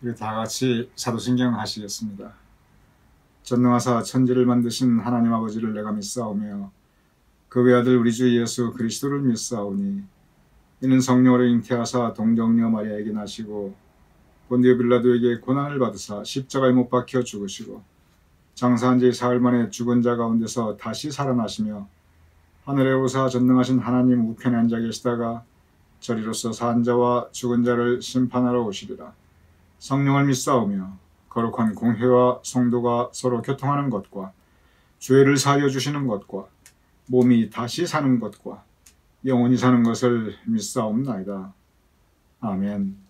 우리 다 같이 사도신경 하시겠습니다. 전능하사 천지를 만드신 하나님 아버지를 내가 믿사오며 그 외아들 우리 주 예수 그리스도를 믿사오니 이는 성령으로 잉태하사 동정녀 마리아에게 나시고 본디오 빌라도에게 고난을 받으사 십자가에 못 박혀 죽으시고 장사한 지 사흘 만에 죽은 자 가운데서 다시 살아나시며 하늘에 오사 전능하신 하나님 우편에 앉아 계시다가 저리로서 산 자와 죽은 자를 심판하러 오시리라. 성령을 믿사오며 거룩한 공회와 성도가 서로 교통하는 것과 죄를 사하여 주시는 것과 몸이 다시 사는 것과 영원히 사는 것을 믿사옵나이다. 아멘.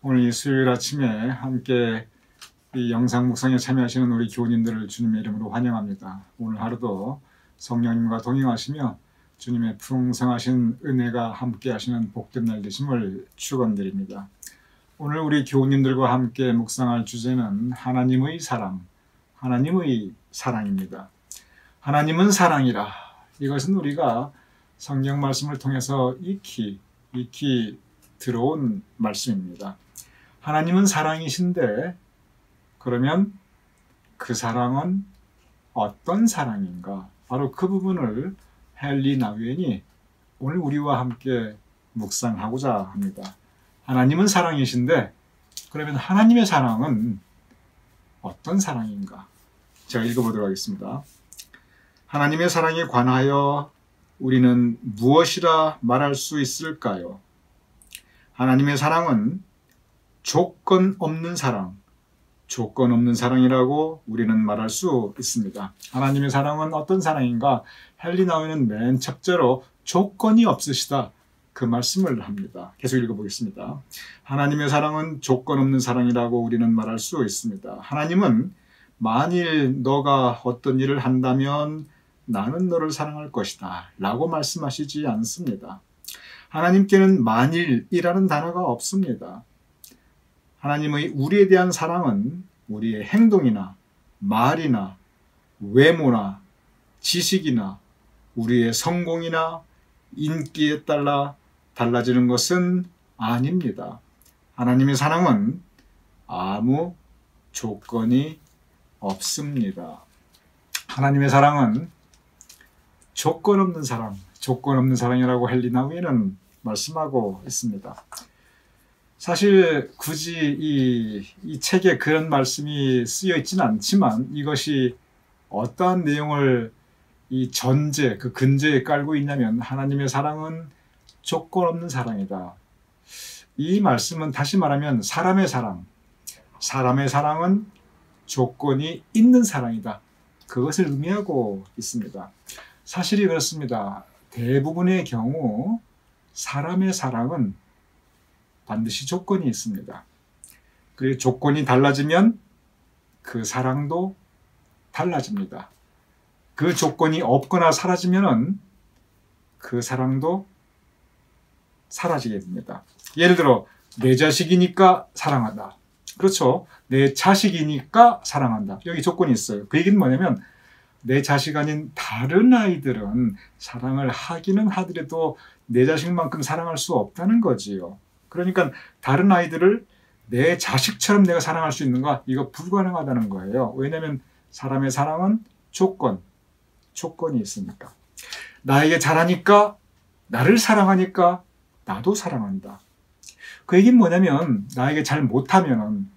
오늘 이 수요일 아침에 함께 이 영상 묵상에 참여하시는 우리 교우님들을 주님의 이름으로 환영합니다. 오늘 하루도 성령님과 동행하시며 주님의 풍성하신 은혜가 함께 하시는 복된 날 되심을 축원드립니다. 오늘 우리 교우님들과 함께 묵상할 주제는 하나님의 사랑, 하나님의 사랑입니다. 하나님은 사랑이라. 이것은 우리가 성경 말씀을 통해서 익히 들어온 말씀입니다. 하나님은 사랑이신데 그러면 그 사랑은 어떤 사랑인가? 바로 그 부분을 헨리 나우엔이 오늘 우리와 함께 묵상하고자 합니다. 하나님은 사랑이신데 그러면 하나님의 사랑은 어떤 사랑인가? 제가 읽어보도록 하겠습니다. 하나님의 사랑에 관하여 우리는 무엇이라 말할 수 있을까요? 하나님의 사랑은 조건 없는 사랑, 조건 없는 사랑이라고 우리는 말할 수 있습니다. 하나님의 사랑은 어떤 사랑인가? 헨리 나우엔은 맨 첫째로 조건이 없으시다. 그 말씀을 합니다. 계속 읽어보겠습니다. 하나님의 사랑은 조건 없는 사랑이라고 우리는 말할 수 있습니다. 하나님은 만일 너가 어떤 일을 한다면 나는 너를 사랑할 것이다 라고 말씀하시지 않습니다. 하나님께는 만일이라는 단어가 없습니다. 하나님의 우리에 대한 사랑은 우리의 행동이나 말이나 외모나 지식이나 우리의 성공이나 인기에 따라 달라지는 것은 아닙니다. 하나님의 사랑은 아무 조건이 없습니다. 하나님의 사랑은 조건 없는 사랑, 조건 없는 사랑이라고 헨리 나우엔은 말씀하고 있습니다. 사실 굳이 이 책에 그런 말씀이 쓰여 있지는 않지만 이것이 어떠한 내용을 이 전제, 그 근저에 깔고 있냐면 하나님의 사랑은 조건 없는 사랑이다. 이 말씀은 다시 말하면 사람의 사랑은 조건이 있는 사랑이다. 그것을 의미하고 있습니다. 사실이 그렇습니다. 대부분의 경우 사람의 사랑은 반드시 조건이 있습니다. 그리고 조건이 달라지면 그 사랑도 달라집니다. 그 조건이 없거나 사라지면 그 사랑도 사라지게 됩니다. 예를 들어 내 자식이니까 사랑한다. 그렇죠. 내 자식이니까 사랑한다. 여기 조건이 있어요. 그 얘기는 뭐냐면 내 자식 아닌 다른 아이들은 사랑을 하기는 하더라도 내 자식만큼 사랑할 수 없다는 거지요. 그러니까 다른 아이들을 내 자식처럼 내가 사랑할 수 있는가? 이거 불가능하다는 거예요. 왜냐하면 사람의 사랑은 조건이 있으니까. 나에게 잘하니까, 나를 사랑하니까 나도 사랑한다. 그 얘기는 뭐냐면 나에게 잘 못하면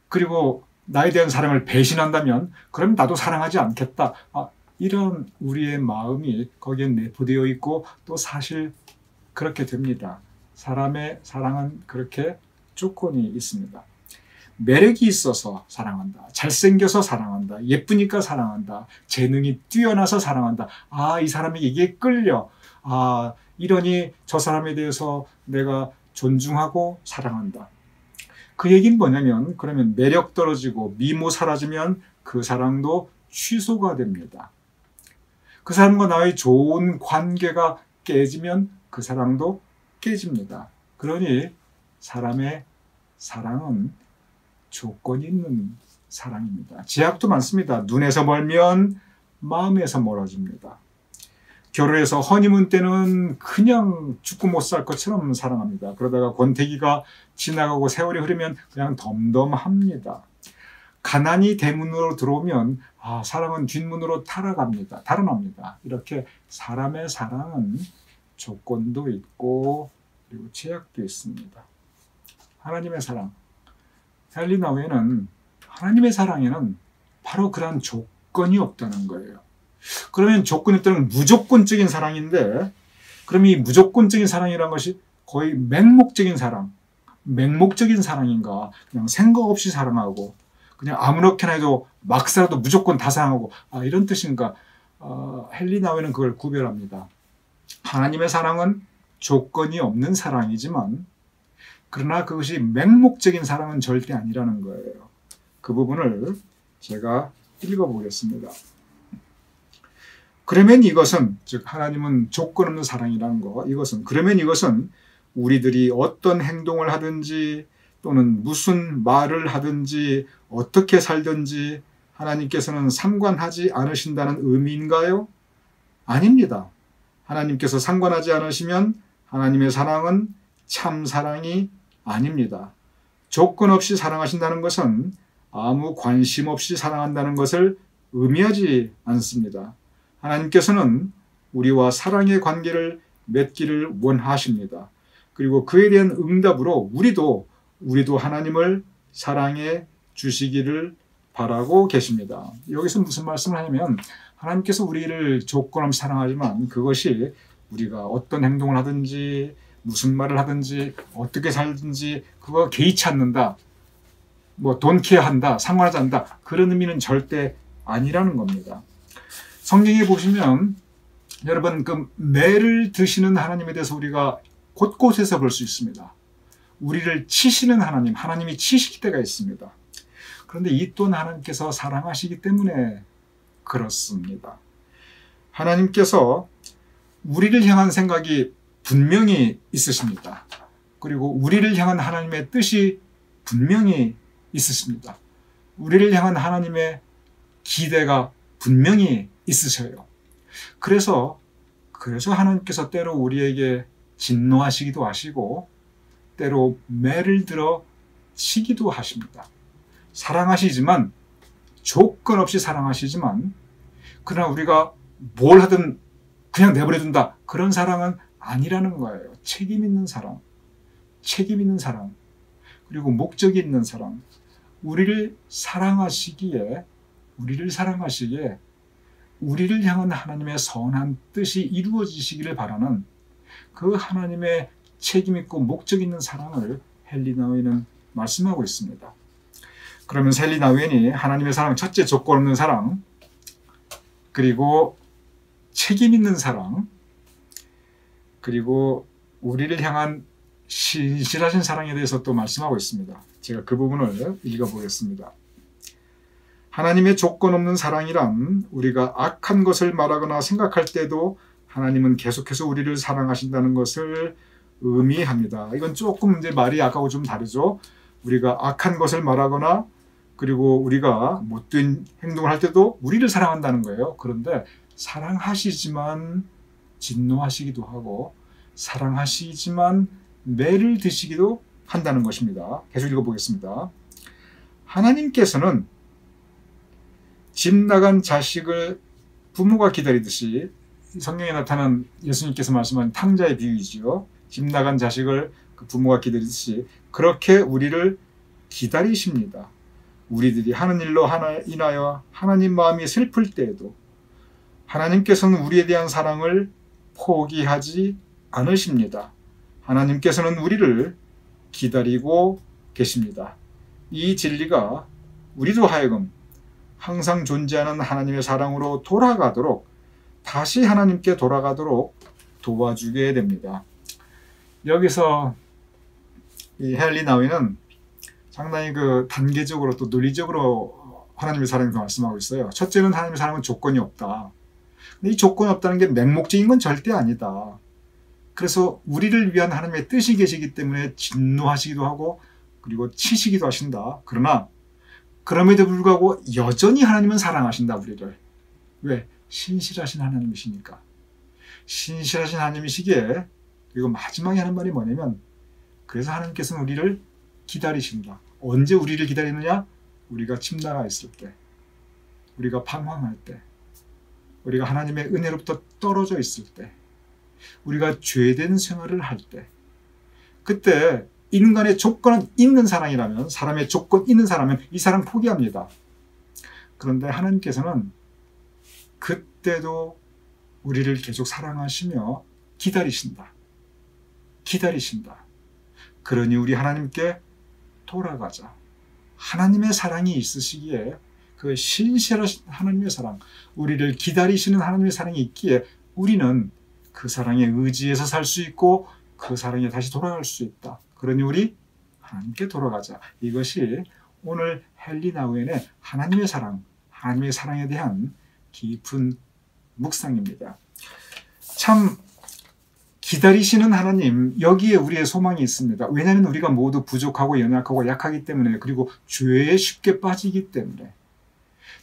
그리고 나에 대한 사랑을 배신한다면 그럼 나도 사랑하지 않겠다. 이런 우리의 마음이 거기에 내포되어 있고 또 사실 그렇게 됩니다. 사람의 사랑은 그렇게 조건이 있습니다. 매력이 있어서 사랑한다. 잘생겨서 사랑한다. 예쁘니까 사랑한다. 재능이 뛰어나서 사랑한다. 이 사람에게 이게 끌려. 이러니 저 사람에 대해서 내가 존중하고 사랑한다. 그 얘기는 뭐냐면 그러면 매력 떨어지고 미모 사라지면 그 사랑도 취소가 됩니다. 그 사람과 나의 좋은 관계가 깨지면 그 사랑도 깨집니다. 그러니 사람의 사랑은 조건이 있는 사랑입니다. 제약도 많습니다. 눈에서 멀면 마음에서 멀어집니다. 결혼해서 허니문 때는 그냥 죽고 못 살 것처럼 사랑합니다. 그러다가 권태기가 지나가고 세월이 흐르면 그냥 덤덤합니다. 가난이 대문으로 들어오면 사랑은 뒷문으로 달아납니다. 이렇게 사람의 사랑은 조건도 있고 그리고 제약도 있습니다. 하나님의 사랑. 헨리 나우엔은 하나님의 사랑에는 바로 그러한 조건이 없다는 거예요. 그러면 조건이 없다는 무조건적인 사랑인데 그럼 이 무조건적인 사랑이라는 것이 거의 맹목적인 사랑인가? 그냥 생각 없이 사랑하고 그냥 아무렇게나 해도 막 살아도 무조건 다 사랑하고 이런 뜻인가? 헨리 나우엔은 그걸 구별합니다. 하나님의 사랑은 조건이 없는 사랑이지만 그러나 그것이 맹목적인 사랑은 절대 아니라는 거예요. 그 부분을 제가 읽어보겠습니다. 그러면 이것은 즉 하나님은 조건 없는 사랑이라는 거 그러면 이것은 우리들이 어떤 행동을 하든지 또는 무슨 말을 하든지 어떻게 살든지 하나님께서는 상관하지 않으신다는 의미인가요? 아닙니다. 하나님께서 상관하지 않으시면 하나님의 사랑은 참 사랑이 아닙니다. 조건 없이 사랑하신다는 것은 아무 관심 없이 사랑한다는 것을 의미하지 않습니다. 하나님께서는 우리와 사랑의 관계를 맺기를 원하십니다. 그리고 그에 대한 응답으로 우리도 하나님을 사랑해 주시기를 바라고 계십니다. 여기서 무슨 말씀을 하냐면 하나님께서 우리를 조건 없이 사랑하지만 그것이 우리가 어떤 행동을 하든지 무슨 말을 하든지 어떻게 살든지 그거 개의치 않는다. 뭐 돈케어한다. 상관하지 않는다. 그런 의미는 절대 아니라는 겁니다. 성경에 보시면 여러분 그 매를 드시는 하나님에 대해서 우리가 곳곳에서 볼 수 있습니다. 우리를 치시는 하나님이 치실 때가 있습니다. 그런데 이 또한 하나님께서 사랑하시기 때문에 그렇습니다. 하나님께서 우리를 향한 생각이 분명히 있으십니다. 그리고 우리를 향한 하나님의 뜻이 분명히 있으십니다. 우리를 향한 하나님의 기대가 분명히 있으셔요. 그래서 하나님께서 때로 우리에게 진노하시기도 하시고 때로 매를 들어 치기도 하십니다. 사랑하시지만 조건 없이 사랑하시지만 그러나 우리가 뭘 하든 그냥 내버려둔다. 그런 사랑은 아니라는 거예요. 책임 있는 사랑, 그리고 목적이 있는 사랑. 우리를 사랑하시기에 우리를 향한 하나님의 선한 뜻이 이루어지시기를 바라는 그 하나님의 책임 있고 목적 있는 사랑을 헨리 나우엔은 말씀하고 있습니다. 그러면 헨리 나우엔이 하나님의 사랑, 첫째 조건 없는 사랑, 그리고 책임 있는 사랑, 그리고 우리를 향한 신실하신 사랑에 대해서 또 말씀하고 있습니다. 제가 그 부분을 읽어보겠습니다. 하나님의 조건 없는 사랑이란 우리가 악한 것을 말하거나 생각할 때도 하나님은 계속해서 우리를 사랑하신다는 것을 의미합니다. 이건 조금 이제 말이 아까하고 좀 다르죠. 우리가 악한 것을 말하거나 그리고 우리가 못된 행동을 할 때도 우리를 사랑한다는 거예요. 그런데 사랑하시지만 진노하시기도 하고 사랑하시지만 매를 드시기도 한다는 것입니다. 계속 읽어보겠습니다. 하나님께서는 집 나간 자식을 부모가 기다리듯이 성경에 나타난 예수님께서 말씀한 탕자의 비유이지요. 집 나간 자식을 부모가 기다리듯이 그렇게 우리를 기다리십니다. 우리들이 하는 일로 인하여 하나님 마음이 슬플 때에도 하나님께서는 우리에 대한 사랑을 포기하지 않으십니다. 하나님께서는 우리를 기다리고 계십니다. 이 진리가 우리도 하여금 항상 존재하는 하나님의 사랑으로 돌아가도록 다시 하나님께 돌아가도록 도와주게 됩니다. 여기서 이 헨리 나우엔은 상당히 그 단계적으로 또 논리적으로 하나님의 사랑을 말씀하고 있어요. 첫째는 하나님의 사랑은 조건이 없다. 근데 이 조건이 없다는 게 맹목적인 건 절대 아니다. 그래서 우리를 위한 하나님의 뜻이 계시기 때문에 진노하시기도 하고 그리고 치시기도 하신다. 그러나 그럼에도 불구하고 여전히 하나님은 사랑하신다. 우리를. 왜? 신실하신 하나님이시니까. 신실하신 하나님이시기에 그리고 마지막에 하는 말이 뭐냐면 그래서 하나님께서는 우리를 기다리신다. 언제 우리를 기다리느냐? 우리가 집 나가 있을 때, 우리가 방황할 때, 우리가 하나님의 은혜로부터 떨어져 있을 때, 우리가 죄된 생활을 할 때, 그때 인간의 조건은 있는 사랑이라면, 사람의 조건 있는 사람은 이 사랑 포기합니다. 그런데 하나님께서는 그때도 우리를 계속 사랑하시며 기다리신다. 그러니 우리 하나님께 돌아가자. 하나님의 사랑이 있으시기에 그 신실하신 하나님의 사랑, 우리를 기다리시는 하나님의 사랑이 있기에 우리는 그 사랑에 의지해서 살 수 있고 그 사랑에 다시 돌아갈 수 있다. 그러니 우리 하나님께 돌아가자. 이것이 오늘 헨리 나우엔의 하나님의 사랑, 하나님의 사랑에 대한 깊은 묵상입니다. 참 기다리시는 하나님, 여기에 우리의 소망이 있습니다. 왜냐하면 우리가 모두 부족하고 연약하고 약하기 때문에, 그리고 죄에 쉽게 빠지기 때문에.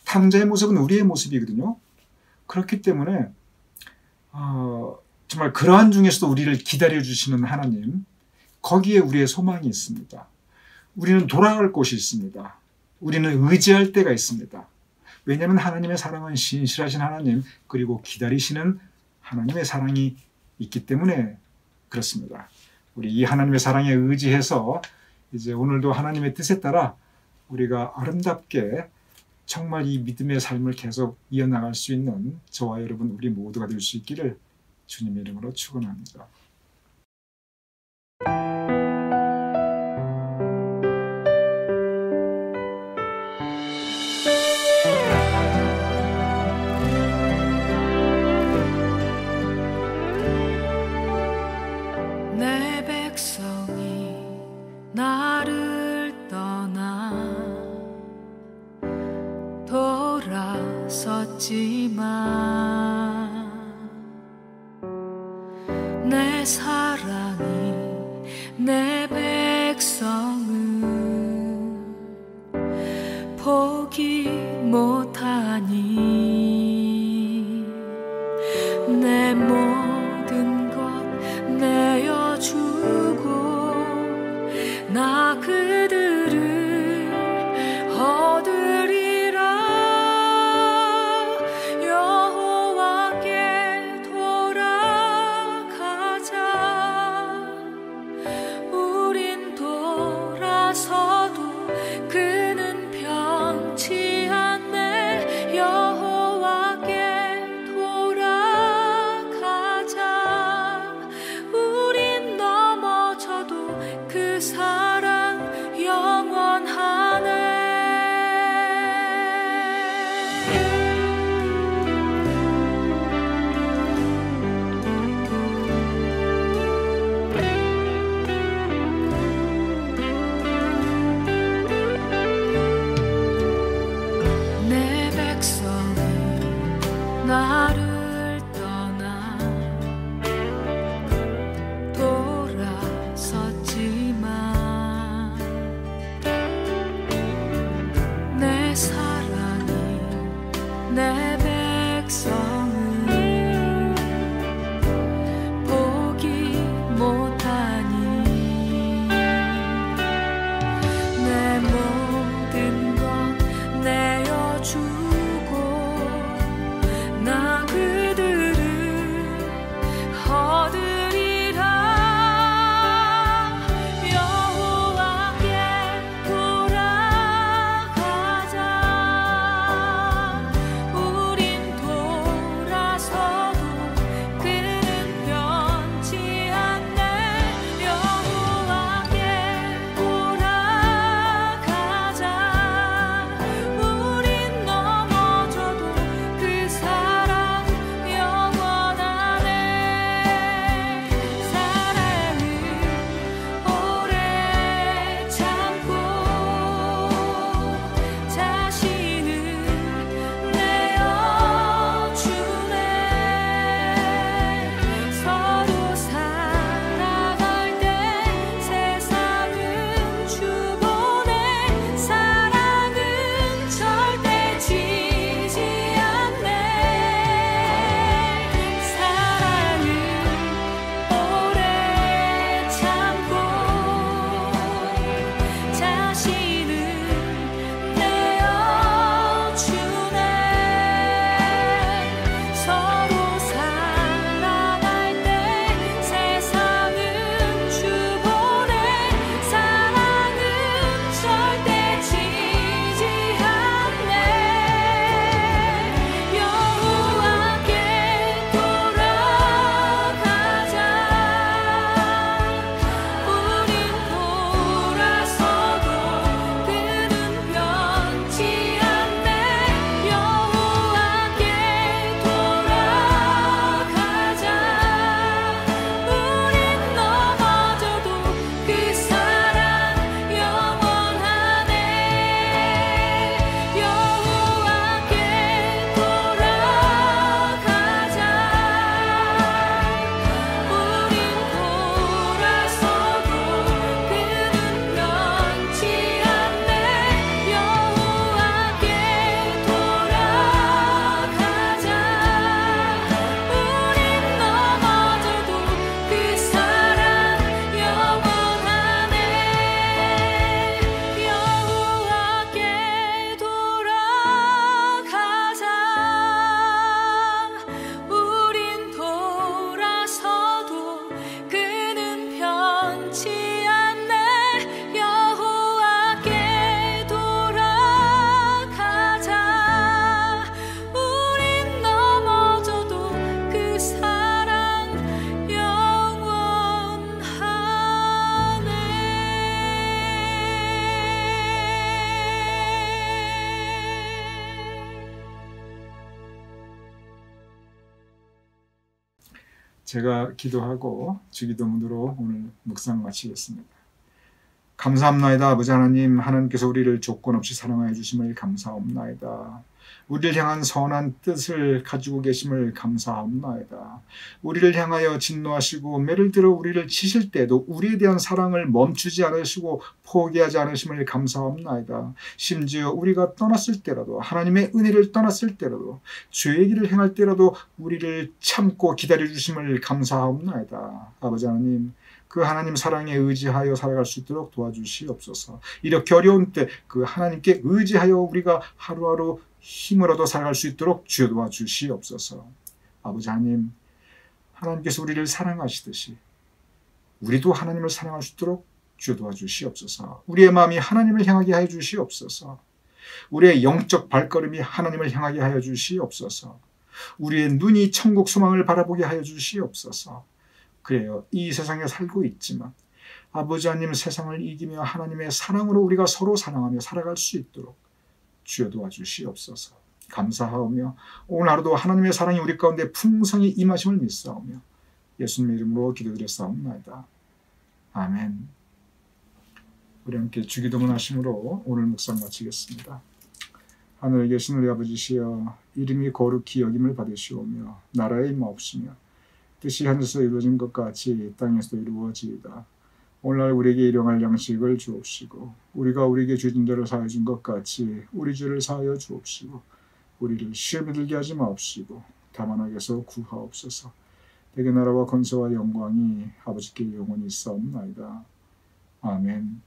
탕자의 모습은 우리의 모습이거든요. 그렇기 때문에 정말 그러한 중에서도 우리를 기다려주시는 하나님, 거기에 우리의 소망이 있습니다. 우리는 돌아갈 곳이 있습니다. 우리는 의지할 때가 있습니다. 왜냐하면 하나님의 사랑은 신실하신 하나님, 그리고 기다리시는 하나님의 사랑이 있기 때문에 그렇습니다. 우리 이 하나님의 사랑에 의지해서 이제 오늘도 하나님의 뜻에 따라 우리가 아름답게 정말 이 믿음의 삶을 계속 이어나갈 수 있는 저와 여러분 우리 모두가 될 수 있기를 주님의 이름으로 축원합니다. 내 백성이 나를 떠나 돌아섰지만 내 사랑이 내 백성을 포기 못하니 내 모든 것 내어주고 나 그들을 얻으리라. 여호와께 돌아가자. 우린 돌아서도 그는 변치 않네. 여호와께 돌아가자. 우린 넘어져도 그 사랑 영원하네. 내 백성이 나를 떠나 돌아섰지만 제가 기도하고 주기도문으로 오늘 묵상 마치겠습니다. 감사합나이다. 아버지 하나님, 하나님께서 우리를 조건 없이 사랑하여 주심을 감사합나이다. 우리를 향한 선한 뜻을 가지고 계심을 감사합나이다. 우리를 향하여 진노하시고 매를 들어 우리를 치실 때도 우리에 대한 사랑을 멈추지 않으시고 포기하지 않으심을 감사합나이다. 심지어 우리가 떠났을 때라도, 하나님의 은혜를 떠났을 때라도, 죄의 길을 행할 때라도 우리를 참고 기다려 주심을 감사합나이다. 아버지 하나님, 그 하나님 사랑에 의지하여 살아갈 수 있도록 도와주시옵소서. 이렇게 어려운 때 그 하나님께 의지하여 우리가 하루하루 힘을 얻어 살아갈 수 있도록 주여 도와주시옵소서. 아버지 하나님, 하나님께서 우리를 사랑하시듯이 우리도 하나님을 사랑할 수 있도록 주여 도와주시옵소서. 우리의 마음이 하나님을 향하게 하여 주시옵소서. 우리의 영적 발걸음이 하나님을 향하게 하여 주시옵소서. 우리의 눈이 천국 소망을 바라보게 하여 주시옵소서. 그래요, 이 세상에 살고 있지만 아버지 하나님, 세상을 이기며 하나님의 사랑으로 우리가 서로 사랑하며 살아갈 수 있도록 주여 도와주시옵소서. 감사하오며 오늘 하루도 하나님의 사랑이 우리 가운데 풍성히 임하심을 믿사오며 예수님의 이름으로 기도드렸사옵나이다. 아멘. 우리 함께 주기도문 하심으로 오늘 묵상 마치겠습니다. 하늘에 계신 우리 아버지시여, 이름이 거룩히 여김을 받으시오며 나라의 임하옵시며 뜻이 하늘에서 이루어진 것 같이 땅에서도 이루어지이다. 오늘날 우리에게 일용할 양식을 주옵시고 우리가 우리에게 죄진 자를 사하여 준 것 같이 우리 죄를 사하여 주옵시고 우리를 시험에 들게 하지 마옵시고 다만 악에서 구하옵소서. 대개 나라와 권세와 영광이 아버지께 영원히 있사옵나이다. 아멘.